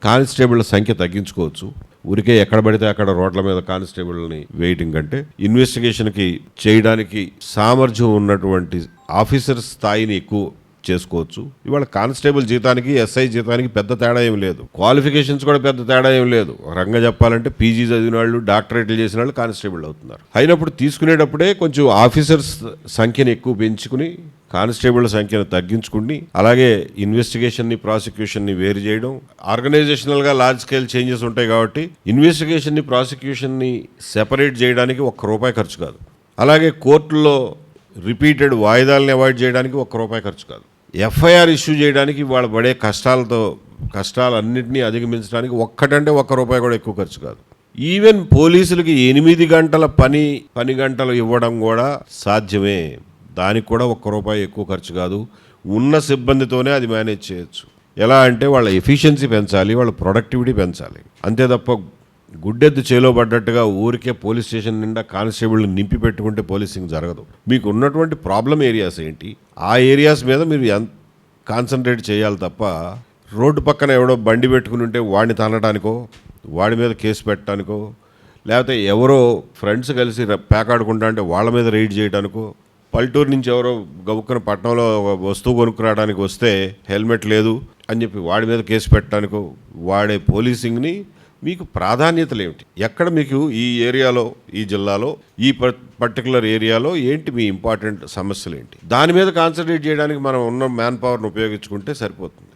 కానిస్టేబుళ్ల సంఖ్య తగ్గించుకోవచ్చు. ఊరికే ఎక్కడ పడితే అక్కడ రోడ్ల మీద కానిస్టేబుల్ని వేయటం కంటే ఇన్వెస్టిగేషన్కి చేయడానికి సామర్థ్యం ఉన్నటువంటి ఆఫీసర్ స్థాయిని ఎక్కువ చేసుకోవచ్చు. ఇవాళ కానిస్టేబుల్ జీతానికి ఎస్ఐ జీతానికి పెద్ద తేడా ఏం లేదు. క్వాలిఫికేషన్స్ కూడా పెద్ద తేడా ఏం లేదు. రంగా చెప్పాలంటే పీజీ చదివిన వాళ్ళు, డాక్టరేట్లు చేసిన వాళ్ళు కానిస్టేబుల్ అవుతున్నారు. అయినప్పుడు తీసుకునేటప్పుడే కొంచెం ఆఫీసర్స్ సంఖ్యను ఎక్కువ పెంచుకుని కానిస్టేబుల్ సంఖ్యను తగ్గించుకుని, అలాగే ఇన్వెస్టిగేషన్ని ప్రాసిక్యూషన్ని వేరు చేయడం, ఆర్గనైజేషనల్గా లార్జ్ స్కేల్ చేంజెస్ ఉంటాయి కాబట్టి ఇన్వెస్టిగేషన్ని ప్రాసిక్యూషన్ని సెపరేట్ చేయడానికి ₹1 ఖర్చు కాదు. అలాగే కోర్టుల్లో రిపీటెడ్ వాయిదాలను అవాయిడ్ చేయడానికి ₹1 ఖర్చు కాదు. ఎఫ్ఐఆర్ ఇష్యూ చేయడానికి వాళ్ళు పడే కష్టాలన్నింటినీ అధిగమించడానికి ఒక్కటంటే ₹1 కూడా ఎక్కువ ఖర్చు కాదు. ఈవెన్ పోలీసులకి 8 గంటల పని గంటలు ఇవ్వడం కూడా సాధ్యమే. దానికి కూడా ₹1 ఎక్కువ ఖర్చు కాదు. ఉన్న సిబ్బందితోనే అది మేనేజ్ చేయొచ్చు. ఎలా అంటే వాళ్ళ ఎఫిషియన్సీ పెంచాలి, వాళ్ళ ప్రొడక్టివిటీ పెంచాలి. అంతే తప్ప గుడ్డెద్దు చేలో పడ్డట్టుగా ఊరికే పోలీస్ స్టేషన్ నిండా కానిస్టేబుల్ని నింపి పెట్టుకుంటే పోలీసింగ్ జరగదు. మీకు ఉన్నటువంటి ప్రాబ్లం ఏరియాస్ ఏంటి, ఆ ఏరియాస్ మీద మీరు కాన్సన్ట్రేట్ చేయాలి తప్ప రోడ్డు పక్కన ఎవడో బండి పెట్టుకుని ఉంటే వాడిని తనడానికో, వాడి మీద కేసు పెట్టడానికో, లేకపోతే ఎవరో ఫ్రెండ్స్ కలిసి పేకాడుకుంటా అంటే వాళ్ళ మీద రైడ్ చేయడానికో, పల్లెటూరు నుంచి ఎవరో గబుక్కున పట్టణంలో వస్తువు కొనుక్కురావడానికి వస్తే హెల్మెట్ లేదు అని చెప్పి వాడి మీద కేసు పెట్టడానికో వాడే పోలీసింగ్ని మీకు ప్రాధాన్యతలు ఏమిటి, ఎక్కడ మీకు ఈ ఏరియాలో, ఈ జిల్లాలో, ఈ పర్టికులర్ ఏరియాలో ఏంటి మీ ఇంపార్టెంట్ సమస్యలు ఏంటి, దాని మీద కాన్సన్ట్రేట్ చేయడానికి మనం ఉన్న మ్యాన్ పవర్ను ఉపయోగించుకుంటే సరిపోతుంది.